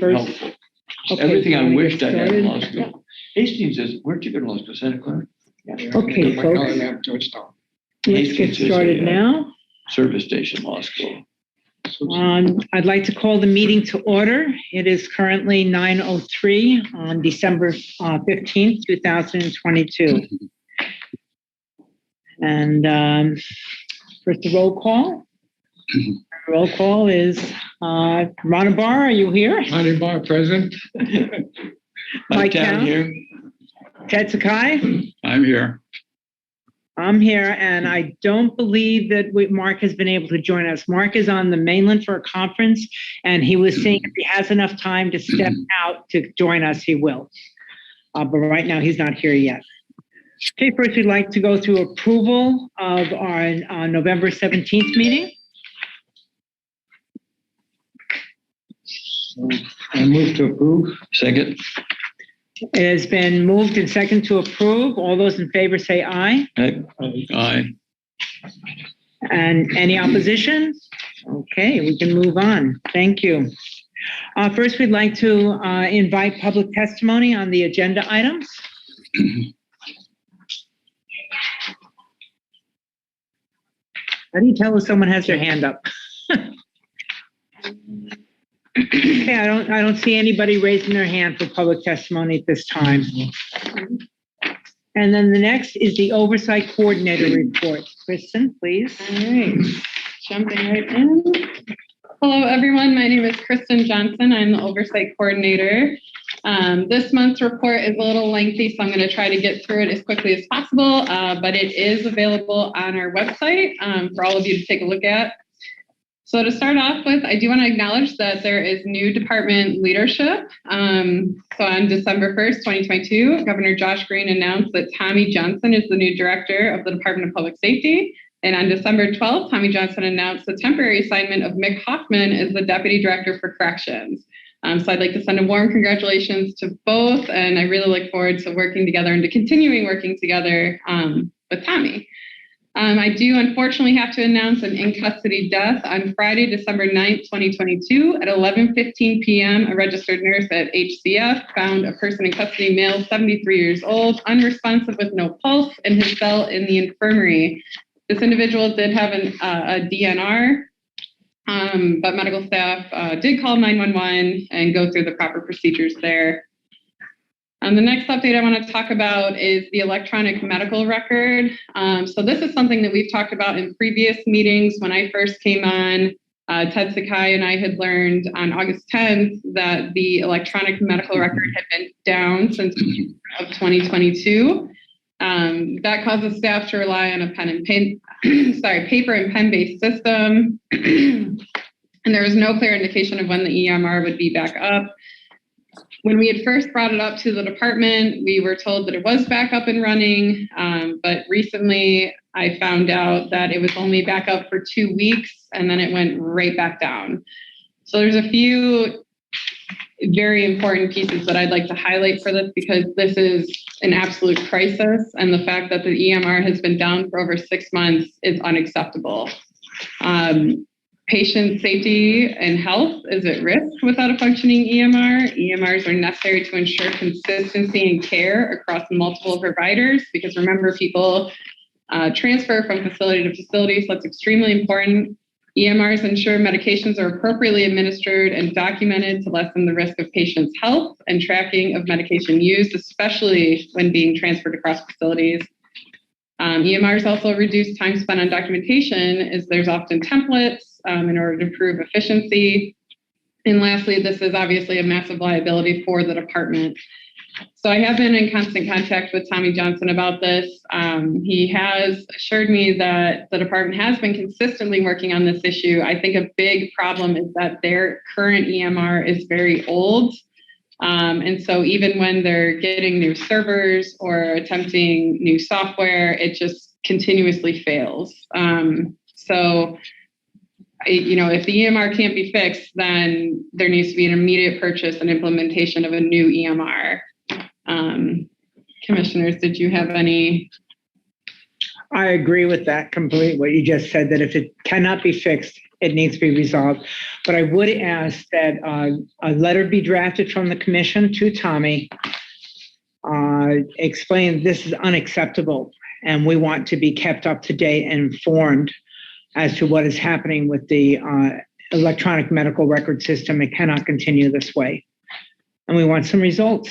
first. helpful. Okay, Everything you I wanna wished get I had in law started? school. Hastings is, where'd you go to law school? Santa Clara? Okay, folks, Georgetown. let's get Hastings is started a, now. Service station law school. I'd like to call the meeting to order. It is currently 9:03 on December 15th, 2022. And first, the roll call. Roll call is Ron Barr, are you here? Ron Barr, present. Mike Town Town. here. Ted Sakai? I'm here. I'm here, and I don't believe that Mark has been able to join us. Mark is on the mainland for a conference, and he was saying if he has enough time to step out to join us, he will. But right now, he's not here yet. Okay, first, we'd like to go through approval of our November 17th meeting. I move to approve. Second. It has been moved and second to approve. All those in favor say aye. Aye. And any opposition? Okay, we can move on. Thank you. First, we'd like to invite public testimony on the agenda items. How do you tell if someone has their hand up? Okay, I don't see anybody raising their hand for public testimony at this time. And then the next is the Oversight Coordinator report. Kristen, please. All right, jumping right in. Hello, everyone. My name is Kristen Johnson. I'm the Oversight Coordinator. This month's report is a little lengthy, so I'm going to try to get through it as quickly as possible, but it is available on our website for all of you to take a look at. So to start off with, I do want to acknowledge that there is new department leadership. So on December 1st, 2022, Governor Josh Green announced that Tommy Johnson is the new director of the Department of Public Safety. And on December 12th, Tommy Johnson announced the temporary assignment of Mick Hoffman as the Deputy Director for Corrections. So I'd like to send a warm congratulations to both, and I really look forward to working together and to continuing working together with Tommy. I do unfortunately have to announce an in-custody death on Friday, December 9th, 2022 at 11:15 p.m. A registered nurse at HCF found a person in custody, male, 73 years old, unresponsive with no pulse in his cell in the infirmary. This individual did have a DNR, but medical staff did call 911 and go through the proper procedures there. The next update I want to talk about is the electronic medical record. So this is something that we've talked about in previous meetings. When I first came on, Ted Sakai and I had learned on August 10th that the electronic medical record had been down since of 2022. That causes staff to rely on a paper and pen-based system. And there was no clear indication of when the EMR would be back up. When we had first brought it up to the department, we were told that it was back up and running, but recently I found out that it was only back up for 2 weeks and then it went right back down. So there's a few very important pieces that I'd like to highlight for this because this is an absolute crisis, and the fact that the EMR has been down for over 6 months is unacceptable. Patient safety and health is at risk without a functioning EMR. EMRs are necessary to ensure consistency and care across multiple providers because remember, people transfer from facility to facility, so that's extremely important. EMRs ensure medications are appropriately administered and documented to lessen the risk of patients' health and tracking of medication use, especially when being transferred across facilities. EMRs also reduce time spent on documentation as there's often templates in order to improve efficiency. And lastly, this is obviously a massive liability for the department. So I have been in constant contact with Tommy Johnson about this. He has assured me that the department has been consistently working on this issue. I think a big problem is that their current EMR is very old. And so even when they're getting new servers or attempting new software, it just continuously fails. If the EMR can't be fixed, then there needs to be an immediate purchase and implementation of a new EMR. Commissioners, did you have any? I agree with that completely, what you just said, that if it cannot be fixed, it needs to be resolved. But I would ask that a letter be drafted from the commission to Tommy, explain this is unacceptable and we want to be kept up to date and informed as to what is happening with the electronic medical record system. It cannot continue this way. And we want some results.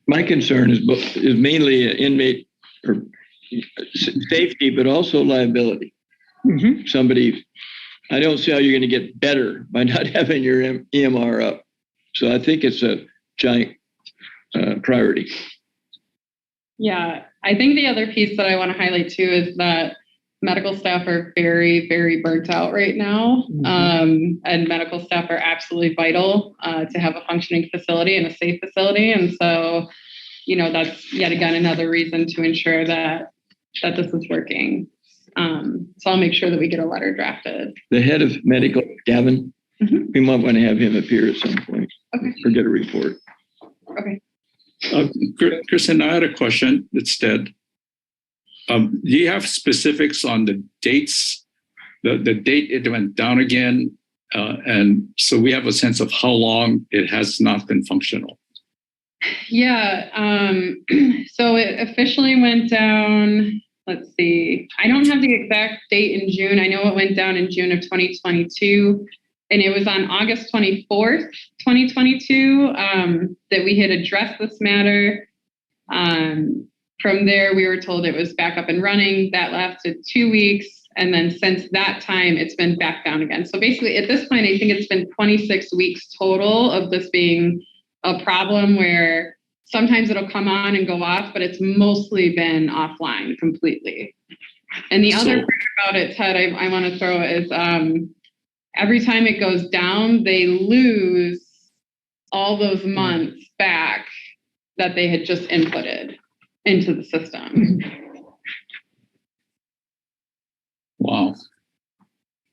My concern is mainly inmate or safety, but also liability. Mm-hmm. Somebody, I don't see how you're going to get better by not having your EMR up. So I think it's a giant priority. Yeah, I think the other piece that I want to highlight too is that medical staff are very, very burnt out right now. Mm-hmm. And medical staff are absolutely vital to have a functioning facility and a safe facility. And so, that's yet again another reason to ensure that this is working. So I'll make sure that we get a letter drafted. The head of medical, Gavin, we might want to have him appear at some point. Okay. Or get a report. Okay. Kristen, I had a question instead. Do you have specifics on the dates, the date it went down again? And so we have a sense of how long it has not been functional. Yeah. So it officially went down, let's see. I don't have the exact date in June. I know it went down in June of 2022. And it was on August 24th, 2022, that we had addressed this matter. From there, we were told it was back up and running. That lasted 2 weeks. And then since that time, it's been back down again. So basically, at this point, I think it's been 26 weeks total of this being a problem where sometimes it'll come on and go off, but it's mostly been offline completely. And the other part about it, Ted, I want to throw is every time it goes down, they lose all those months back that they had just inputted into the system. Wow.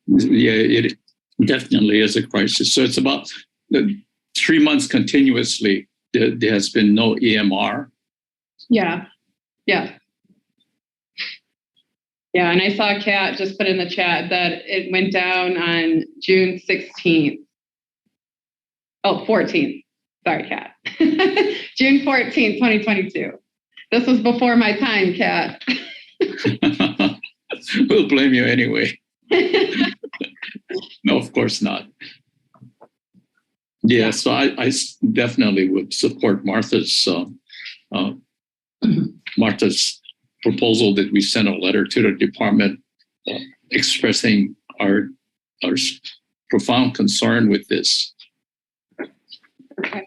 Yeah, it definitely is a crisis. So it's about 3 months continuously. There has been no EMR. Yeah. And I saw Kat just put in the chat that it went down on June 16th. Oh, 14th. Sorry, Kat. June 14th, 2022. This was before my time, Kat. We'll blame you anyway. No, of course not. Yeah, so I definitely would support Martha's proposal that we send a letter to the department expressing our profound concern with this. Okay.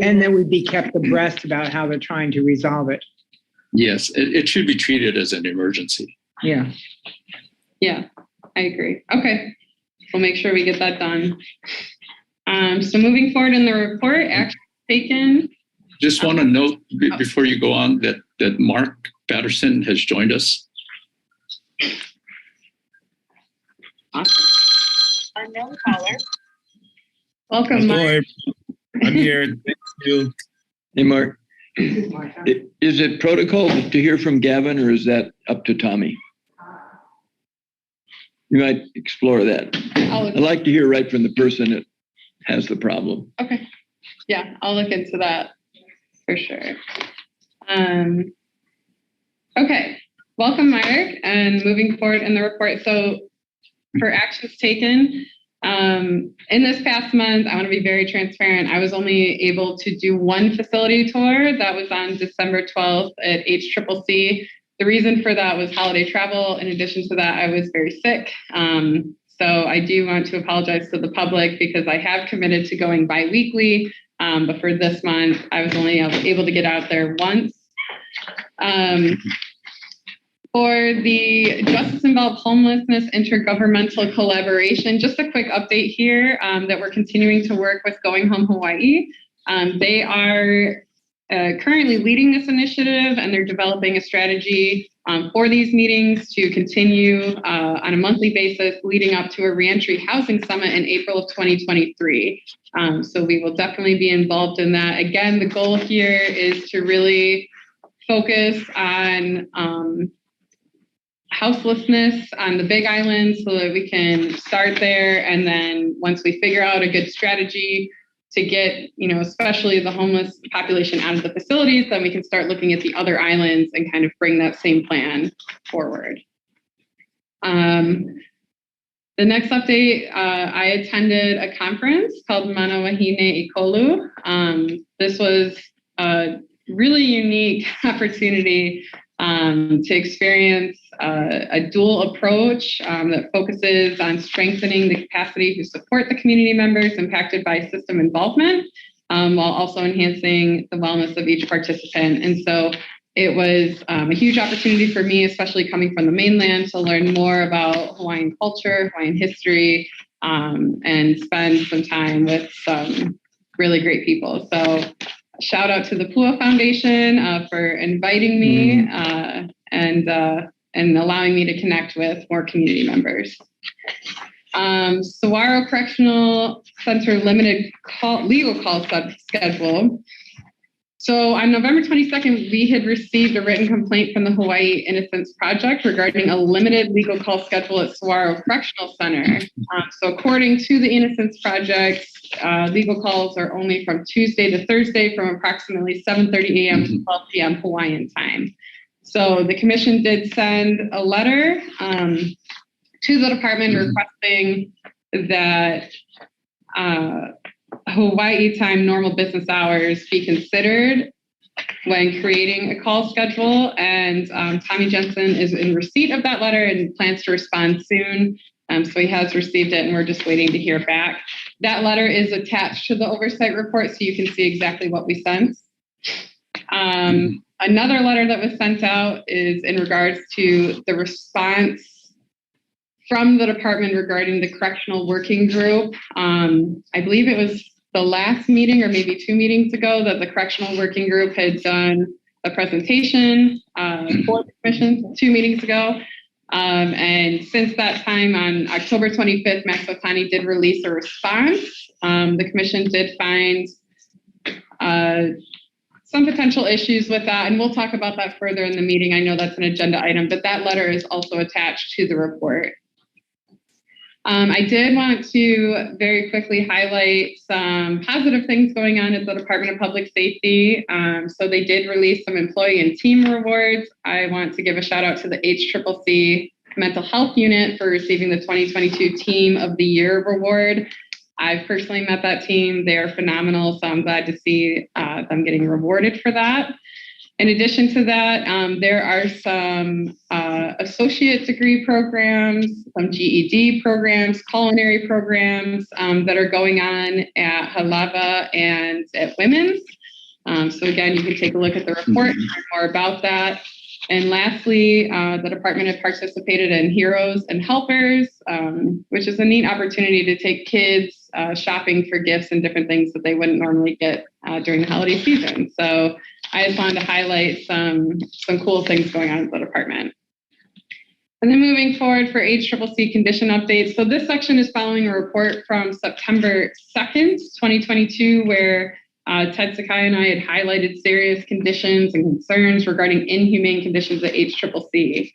And then we'd be kept abreast about how they're trying to resolve it. Yes, it should be treated as an emergency. Yeah. Yeah, I agree. Okay, we'll make sure we get that done. So moving forward in the report, action taken. Just want to note before you go on that Mark Patterson has joined us. Awesome. Unknown caller. Welcome, Mark. I'm here. Thank you. Hey, Mark. Is it protocol to hear from Gavin, or is that up to Tommy? You might explore that. I'd like to hear right from the person that has the problem. Okay. Yeah, I'll look into that for sure. Okay. Welcome, Mark. And moving forward in the report. So for actions taken, in this past month, I want to be very transparent. I was only able to do one facility tour. That was on December 12th at HCCC. The reason for that was holiday travel. In addition to that, I was very sick. So I do want to apologize to the public because I have committed to going bi-weekly. But for this month, I was only able to get out there once. For the Justice Involved Homelessness Intergovernmental Collaboration, just a quick update here that we're continuing to work with Going Home Hawaii. They are currently leading this initiative, and they're developing a strategy for these meetings to continue on a monthly basis leading up to a reentry housing summit in April of 2023. So we will definitely be involved in that. Again, the goal here is to really focus on houselessness on the Big Island so that we can start there. And then once we figure out a good strategy to get, especially the homeless population out of the facilities, then we can start looking at the other islands and kind of bring that same plan forward. The next update, I attended a conference called Mana Wahine Ikolu. This was a really unique opportunity to experience a dual approach that focuses on strengthening the capacity to support the community members impacted by system involvement, while also enhancing the wellness of each participant. And so it was a huge opportunity for me, especially coming from the mainland, to learn more about Hawaiian culture, Hawaiian history, and spend some time with some really great people. So shout out to the Pua Foundation for inviting me and allowing me to connect with more community members. Saguaro Correctional Center limited legal call schedule. So on November 22nd, we had received a written complaint from the Hawaii Innocence Project regarding a limited legal call schedule at Saguaro Correctional Center. So according to the Innocence Project, legal calls are only from Tuesday to Thursday from approximately 7:30 a.m. to 12 p.m. Hawaiian time. So the commission did send a letter to the department requesting that Hawaii time normal business hours be considered when creating a call schedule. And Tommy Jensen is in receipt of that letter and plans to respond soon. So he has received it and we're just waiting to hear back. That letter is attached to the oversight report so you can see exactly what we sent. Another letter that was sent out is in regards to the response from the department regarding the correctional working group. I believe it was the last meeting or maybe 2 meetings ago that the correctional working group had done a presentation for the commission 2 meetings ago. And since that time on October 25th, Max Otani did release a response. The commission did find some potential issues with that, and we'll talk about that further in the meeting. I know that's an agenda item, but that letter is also attached to the report. I did want to very quickly highlight some positive things going on at the Department of Public Safety. So they did release some employee and team rewards. I want to give a shout out to the HCCC Mental Health Unit for receiving the 2022 Team of the Year Reward. I've personally met that team. They are phenomenal, so I'm glad to see them getting rewarded for that. In addition to that, there are some associate degree programs, some GED programs, culinary programs that are going on at Halava and at Women's. So again, you can take a look at the report and learn more about that. And lastly, the department had participated in Heroes and Helpers, which is a neat opportunity to take kids shopping for gifts and different things that they wouldn't normally get during the holiday season. So I just wanted to highlight some cool things going on in the department. And then moving forward for HCCC condition updates. So this section is following a report from September 2nd, 2022, where Ted Sakai and I had highlighted serious conditions and concerns regarding inhumane conditions at HCCC.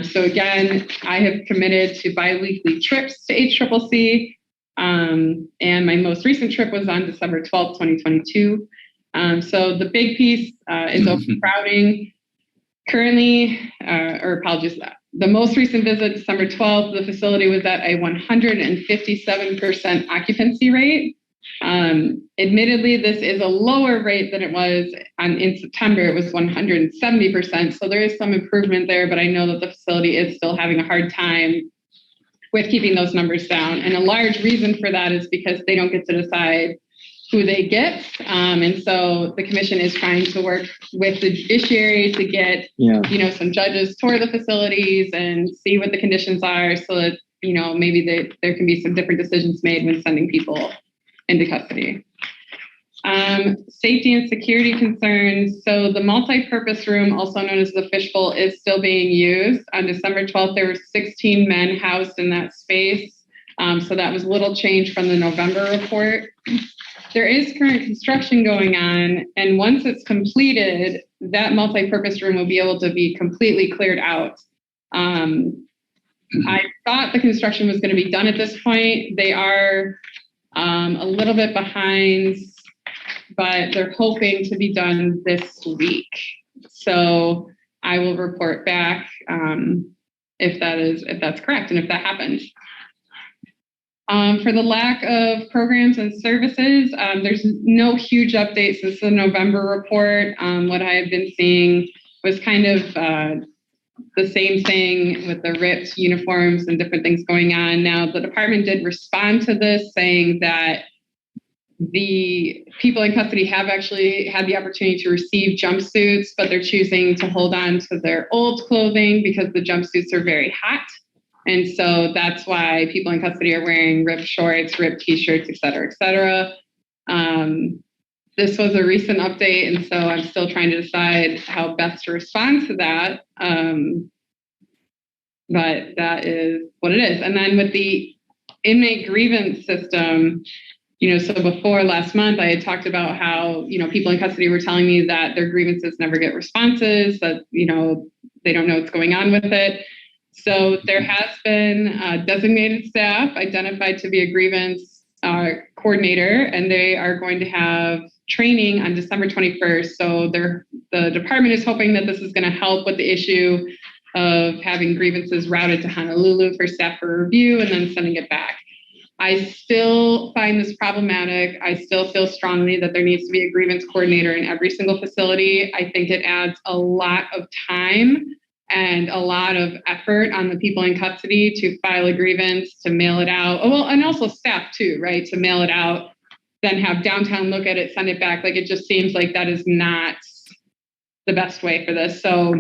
So again, I have committed to bi-weekly trips to HCCC. And my most recent trip was on December 12th, 2022. So the big piece is overcrowding. Currently, the most recent visit, December 12th, the facility was at a 157% occupancy rate. Admittedly, this is a lower rate than it was in September. It was 170%. So there is some improvement there, but I know that the facility is still having a hard time with keeping those numbers down. And a large reason for that is because they don't get to decide who they get. And so the commission is trying to work with the judiciary to get, some judges tour the facilities and see what the conditions are so that, maybe there can be some different decisions made when sending people into custody. Safety and security concerns. So the multi-purpose room, also known as the fishbowl, is still being used. On December 12th, there were 16 men housed in that space. So that was little change from the November report. There is current construction going on, and once it's completed, that multi-purpose room will be able to be completely cleared out. I thought the construction was going to be done at this point. They are a little bit behind, but they're hoping to be done this week. So I will report back if that's correct and if that happens. For the lack of programs and services, there's no huge updates since the November report. What I have been seeing was kind of the same thing with the ripped uniforms and different things going on. Now, the department did respond to this, saying that the people in custody have actually had the opportunity to receive jumpsuits, but they're choosing to hold on to their old clothing because the jumpsuits are very hot. And so that's why people in custody are wearing ripped shorts, ripped t-shirts, et cetera, et cetera. This was a recent update, and so I'm still trying to decide how best to respond to that. But that is what it is. And then with the inmate grievance system, so before last month, I had talked about how, people in custody were telling me that their grievances never get responses, that, they don't know what's going on with it. So there has been designated staff identified to be a grievance coordinator, and they are going to have training on December 21st. So the department is hoping that this is going to help with the issue of having grievances routed to Honolulu for staff for review and then sending it back. I still find this problematic. I still feel strongly that there needs to be a grievance coordinator in every single facility. I think it adds a lot of time and a lot of effort on the people in custody to file a grievance, to mail it out. Well, and also staff too, right? To mail it out, then have downtown look at it, send it back. Like, it just seems like that is not the best way for this. So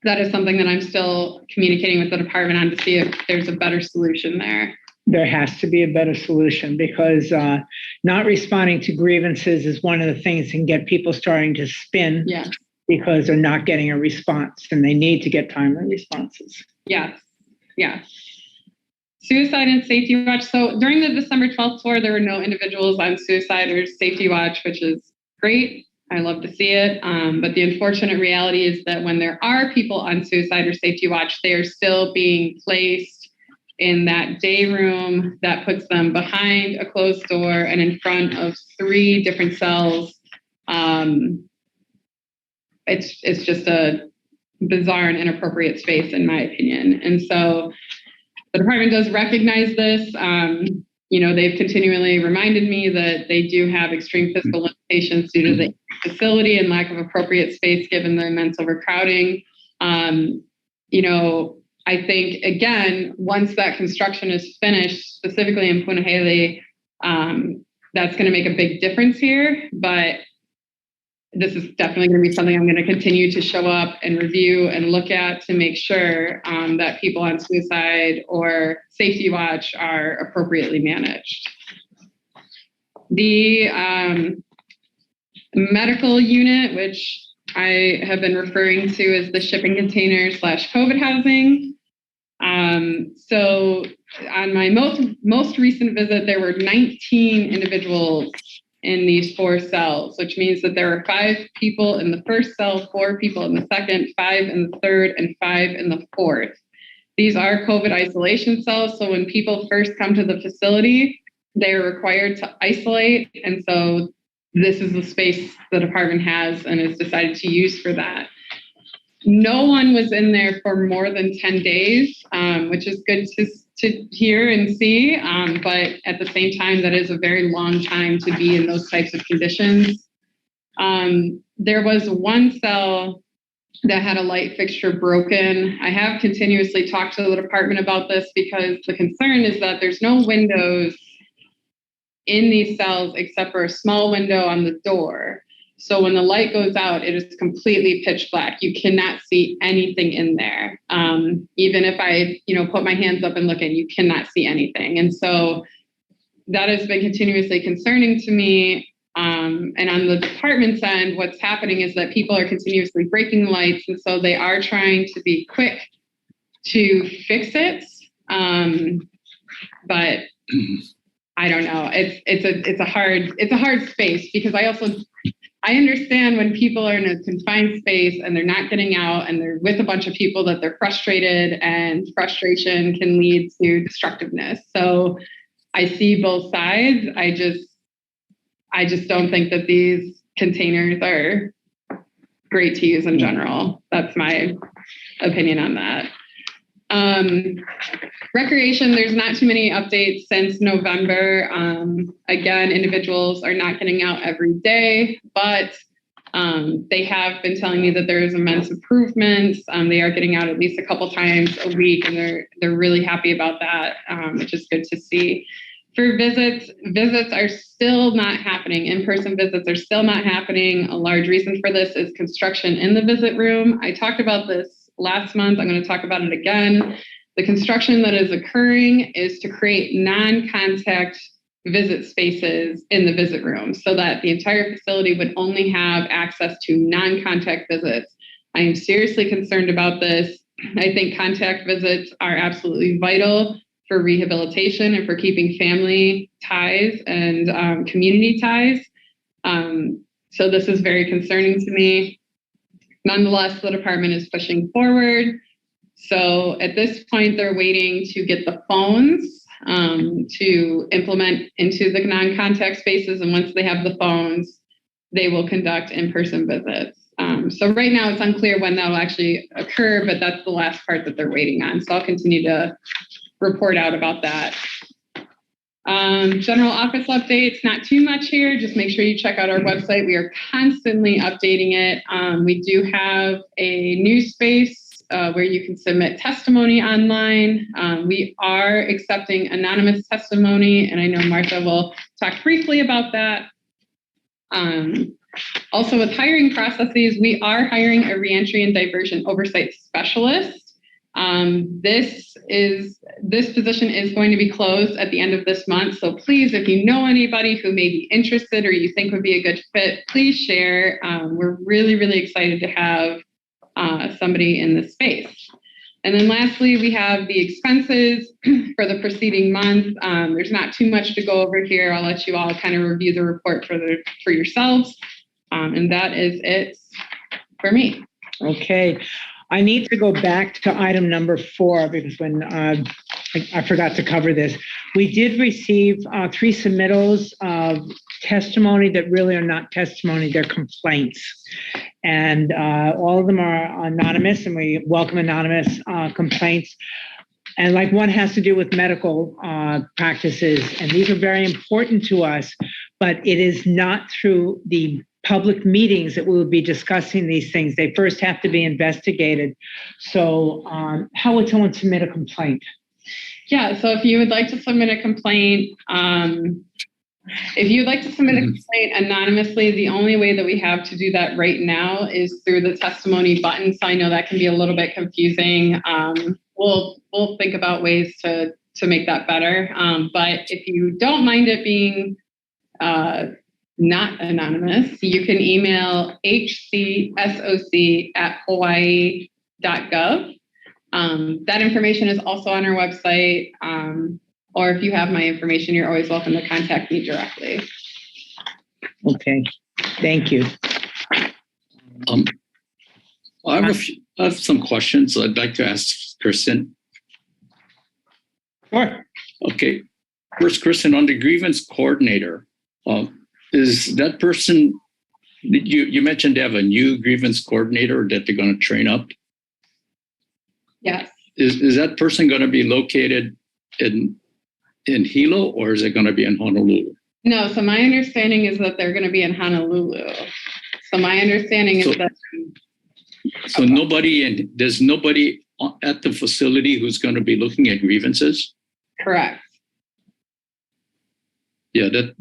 that is something that I'm still communicating with the department on to see if there's a better solution there. There has to be a better solution, because not responding to grievances is one of the things that can get people starting to spin. Yes. Because they're not getting a response, and they need to get timely responses. Yes. Suicide and safety watch. So during the December 12th tour, there were no individuals on suicide or safety watch, which is great. I love to see it. But the unfortunate reality is that when there are people on suicide or safety watch, they are still being placed in that day room that puts them behind a closed door and in front of 3 different cells. It's just a bizarre and inappropriate space, in my opinion. And so the department does recognize this. They've continually reminded me that they do have extreme physical limitations due to the facility and lack of appropriate space given the immense overcrowding. I think, again, once that construction is finished, specifically in Punahele, that's going to make a big difference here. But this is definitely going to be something I'm going to continue to show up and review and look at to make sure that people on suicide or safety watch are appropriately managed. The medical unit, which I have been referring to as the shipping container / COVID housing. So on my most recent visit, there were 19 individuals in these 4 cells, which means that there are 5 people in the first cell, 4 people in the second, 5 in the third, and 5 in the fourth. These are COVID isolation cells. So when people first come to the facility, they are required to isolate. And so this is the space the department has and has decided to use for that. No one was in there for more than 10 days, which is good to hear and see. But at the same time, that is a very long time to be in those types of conditions. There was one cell that had a light fixture broken. I have continuously talked to the department about this because the concern is that there's no windows in these cells except for a small window on the door. So when the light goes out, it is completely pitch black. You cannot see anything in there. Even if I, put my hands up and look in, you cannot see anything. And so that has been continuously concerning to me. And on the department's end, what's happening is that people are continuously breaking lights. And so they are trying to be quick to fix it. But I don't know. It's a hard space because I understand when people are in a confined space and they're not getting out and they're with a bunch of people that they're frustrated, and frustration can lead to destructiveness. So I see both sides. I just don't think that these containers are great to use in general. That's my opinion on that. Recreation, there's not too many updates since November. Again, individuals are not getting out every day, but they have been telling me that there is immense improvements. They are getting out at least a couple times a week, and they're really happy about that, which is good to see. For visits are still not happening. In-person visits are still not happening. A large reason for this is construction in the visit room. I talked about this last month. I'm going to talk about it again. The construction that is occurring is to create non-contact visit spaces in the visit room so that the entire facility would only have access to non-contact visits. I am seriously concerned about this. I think contact visits are absolutely vital for rehabilitation and for keeping family ties and community ties. So this is very concerning to me. Nonetheless, the department is pushing forward. So at this point, they're waiting to get the phones to implement into the non-contact spaces. And once they have the phones, they will conduct in-person visits. So right now it's unclear when that will actually occur, but that's the last part that they're waiting on. So I'll continue to report out about that. General office updates, not too much here. Just make sure you check out our website. We are constantly updating it. We do have a new space where you can submit testimony online. We are accepting anonymous testimony, and I know Martha will talk briefly about that. Also with hiring processes, we are hiring a reentry and diversion oversight specialist. This position is going to be closed at the end of this month. So please, if you know anybody who may be interested or you think would be a good fit, please share. We're really, really excited to have somebody in this space. And then lastly, we have the expenses for the preceding month. There's not too much to go over here. I'll let you all kind of review the report for yourselves. And that is it for me. Okay. I need to go back to item number 4 because when I forgot to cover this. We did receive 3 submittals of testimony that really are not testimony, they're complaints. And all of them are anonymous, and we welcome anonymous complaints. And like one has to do with medical practices, and these are very important to us, but it is not through the public meetings that we will be discussing these things. They first have to be investigated. So how would someone submit a complaint? Yeah, so if you would like to submit a complaint, anonymously, the only way that we have to do that right now is through the testimony button. So I know that can be a little bit confusing. We'll think about ways to make that better. But if you don't mind it being not anonymous, you can email hcsoc@hawaii.gov. That information is also on our website. Or if you have my information, you're always welcome to contact me directly. Okay, thank you. I have some questions I'd like to ask Kristen. Sure. Okay. First, Kristen, on the grievance coordinator, is that person, you mentioned they have a new grievance coordinator that they're going to train up? Yes. Is that person going to be located in Hilo, or is it going to be in Honolulu? No, so my understanding is that they're going to be in Honolulu. So my understanding is that... So there's nobody at the facility who's going to be looking at grievances? Correct. Yeah, that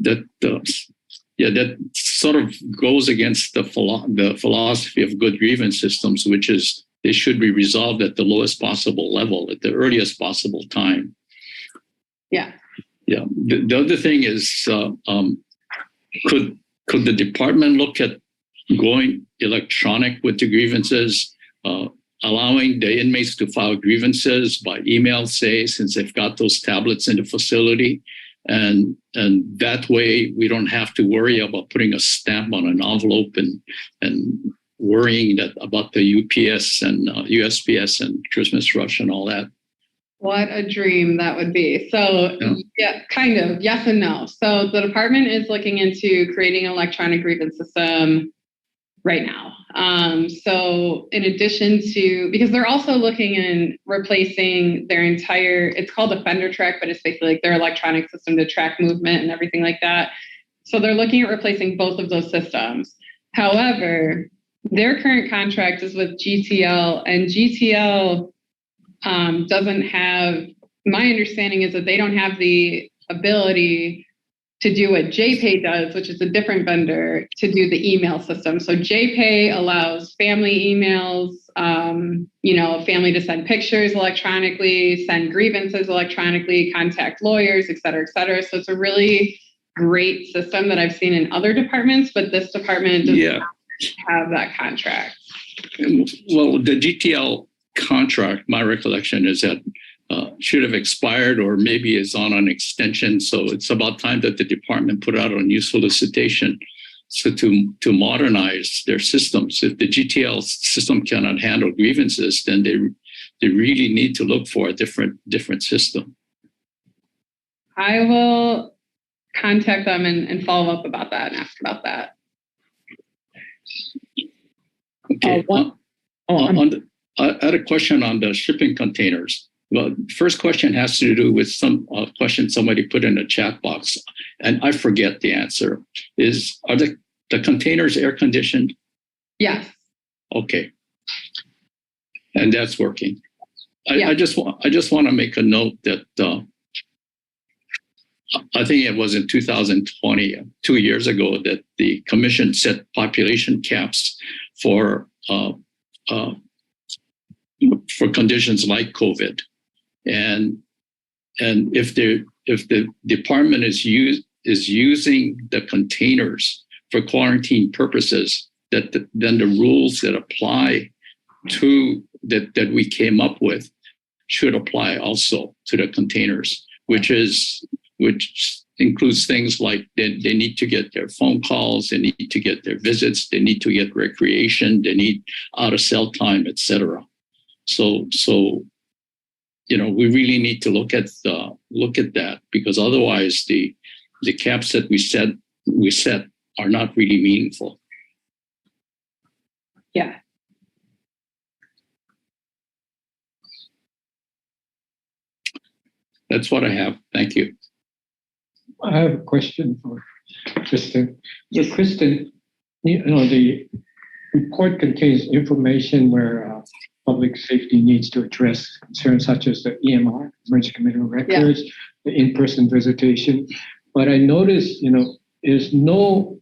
sort of goes against the philosophy of good grievance systems, which is they should be resolved at the lowest possible level at the earliest possible time. Yeah. Yeah. The other thing is, could the department look at going electronic with the grievances, allowing the inmates to file grievances by email, say, since they've got those tablets in the facility, And that way we don't have to worry about putting a stamp on an envelope and worrying about the UPS and USPS and Christmas rush and all that. What a dream that would be. So yeah, kind of, yes and no. So the department is looking into creating an electronic grievance system right now. So in addition to, because they're also looking in replacing their entire, it's called Offender Track, but it's basically like their electronic system to track movement and everything like that. So they're looking at replacing both of those systems. However, their current contract is with GTL, and GTL doesn't have, my understanding is that they don't have the ability to do what JPay does, which is a different vendor, to do the email system. So JPay allows family emails, family to send pictures electronically, send grievances electronically, contact lawyers, et cetera, et cetera. So it's a really great system that I've seen in other departments, but this department does not have that contract. Well, the GTL contract, my recollection is that should have expired or maybe is on an extension. So it's about time that the department put out a new solicitation to modernize their systems. If the GTL system cannot handle grievances, then they really need to look for a different system. I will contact them and follow up about that and ask about that. Okay. I had a question on the shipping containers. Well, first question has to do with some question somebody put in the chat box, and I forget the answer. Are the containers air conditioned? Yes. Okay. And that's working. Yeah. I just want to make a note that I think it was in 2020, 2 years ago, that the commission set population caps for conditions like COVID, and if the department is using the containers for quarantine purposes, then the rules that apply to that we came up with should apply also to the containers, which includes things like they need to get their phone calls, they need to get their visits, they need to get recreation, they need out of cell time, etc. So we really need to look at that, because otherwise the caps that we set are not really meaningful. Yeah. That's what I have. Thank you. I have a question for Kristen. So Kristen, the report contains information where public safety needs to address concerns such as the EMR, emergency commitment records, the in-person visitation. But I noticed, there's no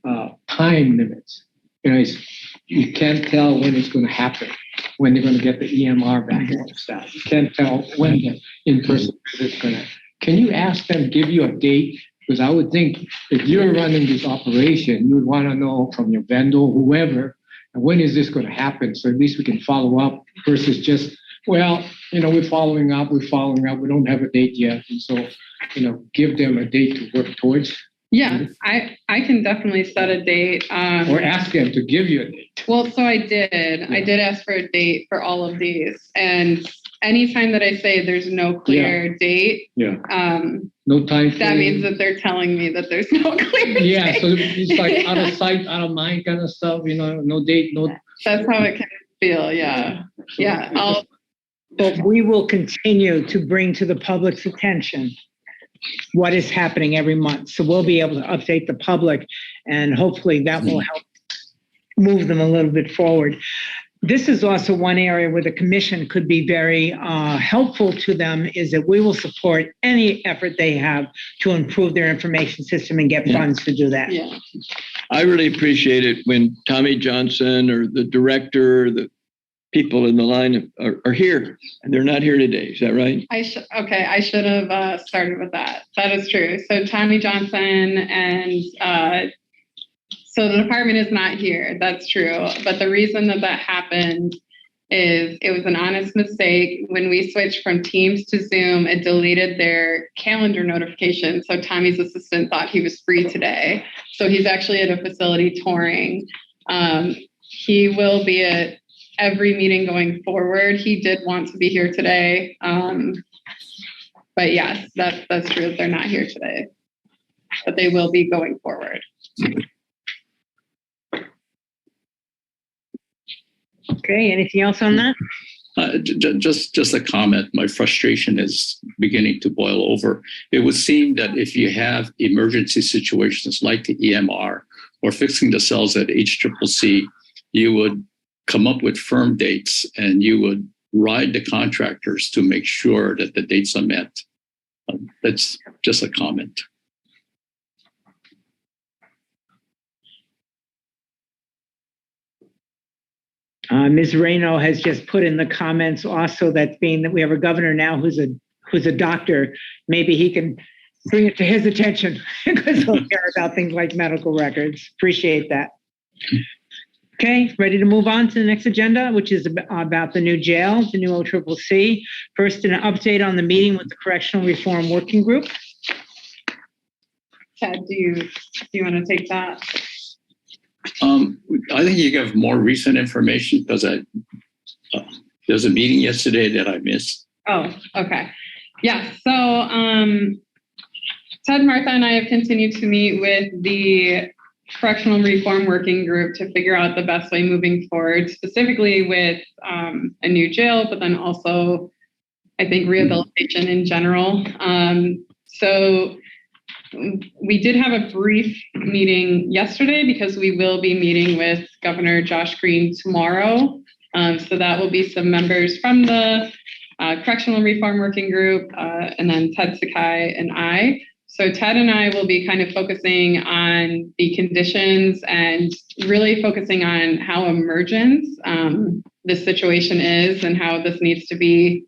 time limits. You can't tell when it's going to happen, when they're going to get the EMR back on staff. You can't tell when the in-person visit is going to. Can you ask them, give you a date? Because I would think if you're running this operation, you would want to know from your vendor, whoever, when is this going to happen? So at least we can follow up versus just, we're following up, we don't have a date yet. And so, give them a date to work towards. Yeah, I can definitely set a date. Or ask them to give you a date. Well, so I did. Yeah. I did ask for a date for all of these. And anytime that I say there's no clear date, no time frame. That means that they're telling me that there's no clear date. Yeah, so it's like out of sight, out of mind kind of stuff, no date, no. That's how it can feel, yeah. Yeah. But we will continue to bring to the public's attention what is happening every month. So we'll be able to update the public, and hopefully that will help move them a little bit forward. This is also one area where the commission could be very helpful to them, is that we will support any effort they have to improve their information system and get funds to do that. Yeah. I really appreciate it when Tommy Johnson or the director, the people in the line are here, and they're not here today. Is that right? I should have started with that. That is true. So Tommy Johnson and so the department is not here. That's true. But the reason that happened is it was an honest mistake. When we switched from Teams to Zoom, it deleted their calendar notification. So Tommy's assistant thought he was free today. So he's actually at a facility touring. He will be at every meeting going forward. He did want to be here today. But yes, that's true. They're not here today, but they will be going forward. Okay, anything else on that? Just a comment. My frustration is beginning to boil over. It would seem that if you have emergency situations like the EMR or fixing the cells at HCCC, you would come up with firm dates and you would ride the contractors to make sure that the dates are met. That's just a comment. Ms. Reno has just put in the comments also that being that we have a governor now who's a doctor, maybe he can bring it to his attention because he'll care about things like medical records. Appreciate that. Okay, ready to move on to the next agenda, which is about the new jail, the new OCCC. First, an update on the meeting with the Correctional Reform Working Group. Ted, do you want to take that? I think you have more recent information because there's a meeting yesterday that I missed. Oh, okay. Yeah, so Ted, Martha, and I have continued to meet with the Correctional Reform Working Group to figure out the best way moving forward, specifically with a new jail, but then also, I think, rehabilitation in general. So we did have a brief meeting yesterday because we will be meeting with Governor Josh Green tomorrow. So that will be some members from the Correctional Reform Working Group, and then Ted Sakai and I. So Ted and I will be kind of focusing on the conditions and really focusing on how emergent this situation is and how this needs to be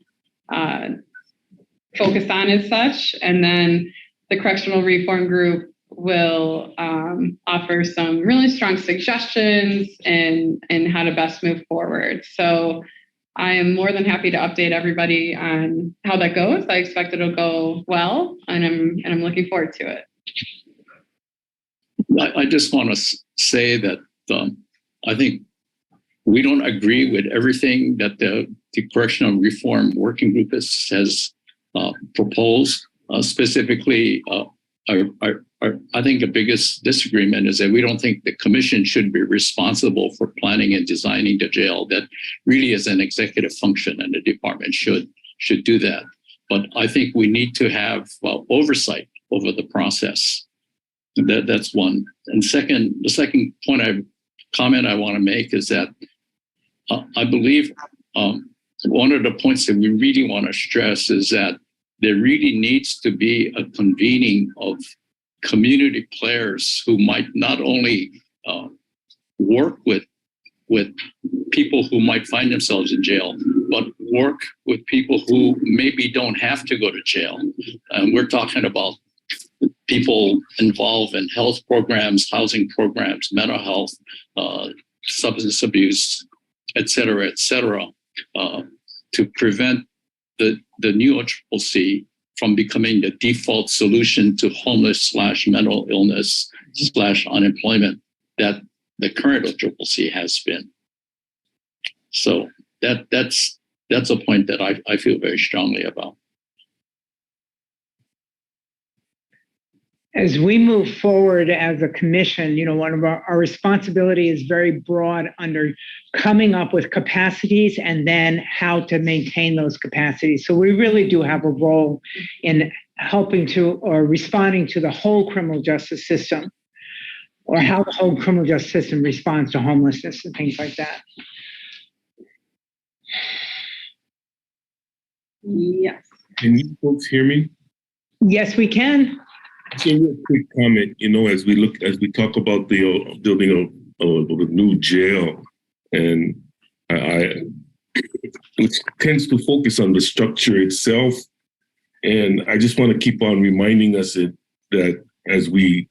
focused on as such. And then the Correctional Reform Group will offer some really strong suggestions and how to best move forward. So I am more than happy to update everybody on how that goes. I expect it'll go well, and I'm looking forward to it. I just want to say that I think we don't agree with everything that the Correctional Reform Working Group has proposed. Specifically, I think the biggest disagreement is that we don't think the commission should be responsible for planning and designing the jail. That really is an executive function, and the department should do that. But I think we need to have oversight over the process. That's one. And second, the second comment I want to make is that I believe one of the points that we really want to stress is that there really needs to be a convening of community players who might not only work with people who might find themselves in jail, but work with people who maybe don't have to go to jail. And we're talking about people involved in health programs, housing programs, mental health, substance abuse, et cetera, to prevent the new OCCC from becoming the default solution to homeless/mental illness/unemployment that the current OCCC has been. So that's a point that I feel very strongly about. As we move forward as a commission, one of our responsibility is very broad under coming up with capacities and then how to maintain those capacities. So we really do have a role in helping to or responding to the whole criminal justice system, or how the whole criminal justice system responds to homelessness and things like that. Yes. Can you folks hear me? Yes, we can. So a real quick comment, as we talk about the building of a new jail, and it tends to focus on the structure itself. And I just want to keep on reminding us that as we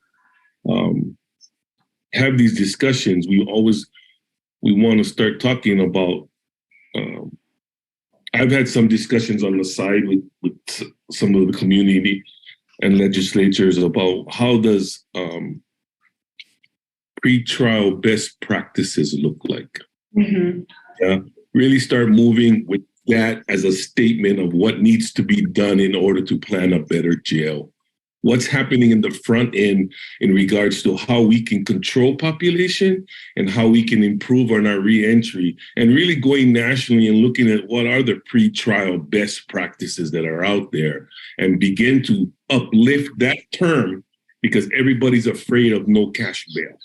have these discussions, we want to start talking about I've had some discussions on the side with some of the community and legislatures about how does pretrial best practices look like. Yeah, really start moving with that as a statement of what needs to be done in order to plan a better jail. What's happening in the front end in regards to how we can control population and how we can improve on our reentry, and really going nationally and looking at what are the pretrial best practices that are out there and begin to uplift that term, because everybody's afraid of no cash bail.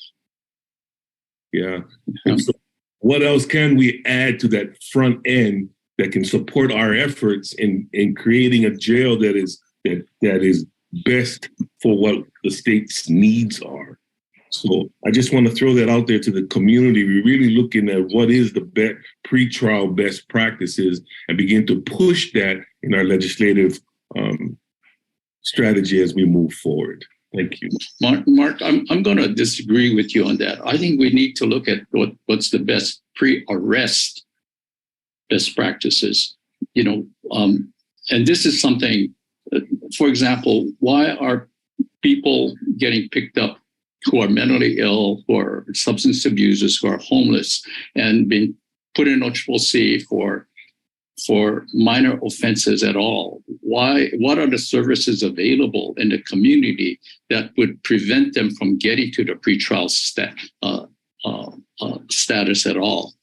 Yeah. And so what else can we add to that front end that can support our efforts in creating a jail that is best for what the state's needs are? So I just want to throw that out there to the community. We're really looking at what is the pretrial best practices and begin to push that in our legislative strategy as we move forward. Thank you. Mark, I'm going to disagree with you on that. I think we need to look at what's the best pre-arrest best practices, and this is something, for example, why are people getting picked up who are mentally ill, who are substance abusers, who are homeless, and being put in OCCC for minor offenses at all? Why? What are the services available in the community that would prevent them from getting to the pretrial status at all?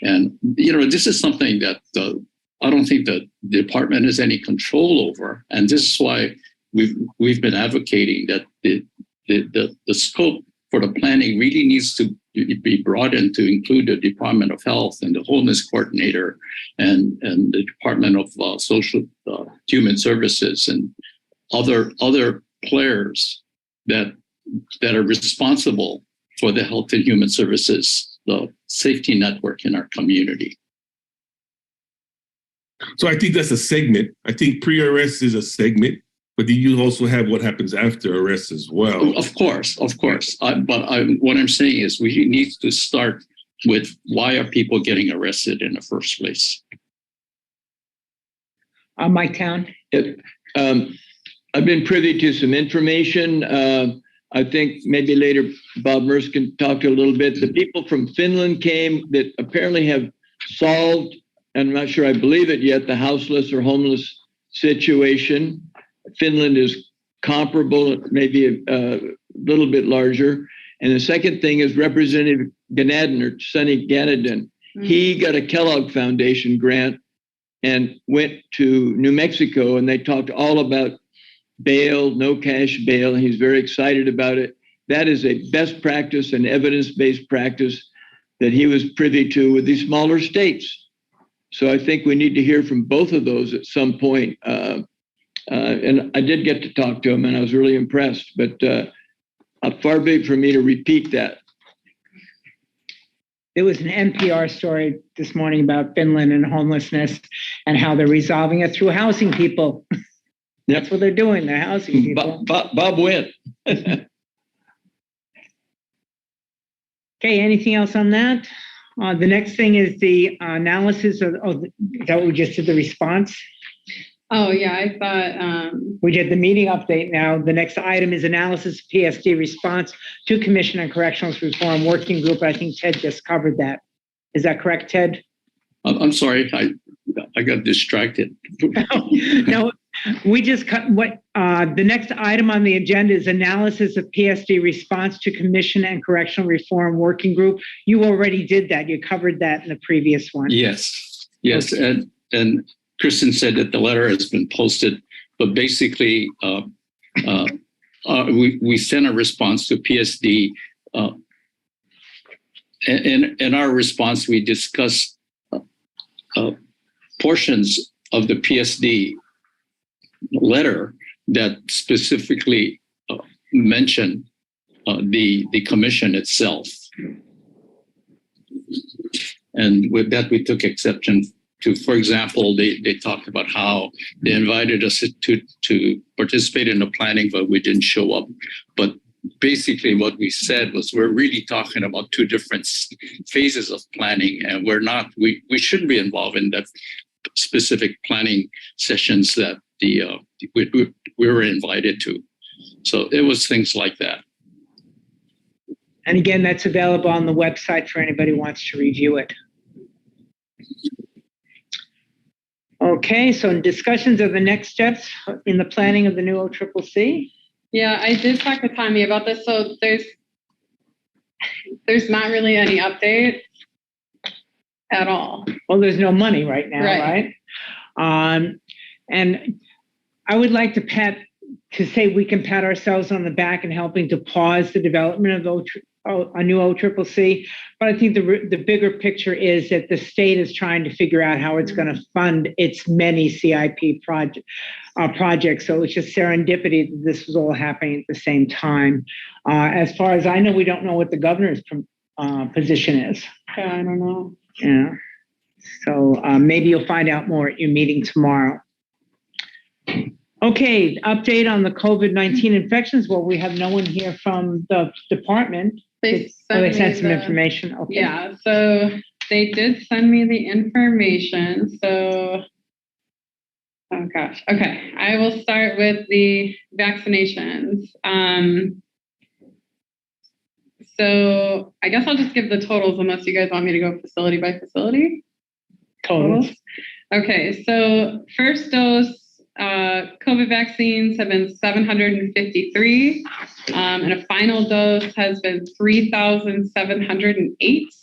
And this is something that I don't think the department has any control over, and this is why we've been advocating that the scope for the planning really needs to be broadened to include the Department of Health and the Homeless Coordinator and the Department of Social Human Services and other players that are responsible for the health and human services, the safety network in our community. So I think that's a segment. I think pre-arrest is a segment, but then you also have what happens after arrest as well. Of course. What I'm saying is we need to start with why are people getting arrested in the first place? Mike Town. I've been privy to some information. I think maybe later Bob Merce can talk to a little bit. The people from Finland came that apparently have solved, and I'm not sure I believe it yet, the houseless or homeless situation. Finland is comparable, maybe a little bit larger. And the second thing is Representative Ganadin, or Sonny Ganadin. He got a Kellogg Foundation grant and went to New Mexico, and they talked all about bail, no cash bail, and he's very excited about it. That is a best practice and evidence-based practice that he was privy to with these smaller states. So I think we need to hear from both of those at some point. And I did get to talk to him, and I was really impressed, but far be it for me to repeat that. There was an NPR story this morning about Finland and homelessness and how they're resolving it through housing people. That's what they're doing. They're housing people. Bob went. Okay, anything else on that? The next thing is the analysis of is that what we just did, the response? Oh, yeah, I thought... We did the meeting update now. The next item is analysis of PSD response to Commission on Correctional Reform Working Group. I think Ted just covered that. Is that correct, Ted? I'm sorry, I got distracted. No, we just cut what the next item on the agenda is analysis of PSD response to Commission and Correctional Reform Working Group. You already did that. You covered that in the previous one. Yes, Okay. and Kristen said that the letter has been posted, but basically we sent a response to PSD. In our response, we discussed portions of the PSD letter that specifically mention the commission itself. And with that, we took exception to, for example, they talked about how they invited us to participate in the planning, but we didn't show up. But basically what we said was we're really talking about two different phases of planning, and we shouldn't be involved in that specific planning sessions that we were invited to. So it was things like that. And again, that's available on the website for anybody who wants to review it. Okay, so discussions of the next steps in the planning of the new OCCC. Yeah, I did talk with Tommy about this. So there's not really any update at all. Well, there's no money right now, right? And I would like to say we can pat ourselves on the back in helping to pause the development of a new OCCC. But I think the bigger picture is that the state is trying to figure out how it's going to fund its many CIP projects. So it's just serendipity that this was all happening at the same time. As far as I know, we don't know what the governor's position is. Yeah, I don't know. Yeah. So maybe you'll find out more at your meeting tomorrow. Okay, update on the COVID-19 infections. Well, we have no one here from the department. They sent some information. Okay. Yeah, so they did send me the information. So, oh gosh. Okay, I will start with the vaccinations. So I guess I'll just give the totals unless you guys want me to go facility by facility. Totals. Okay, so first dose COVID vaccines have been 753, and a final dose has been 3,708.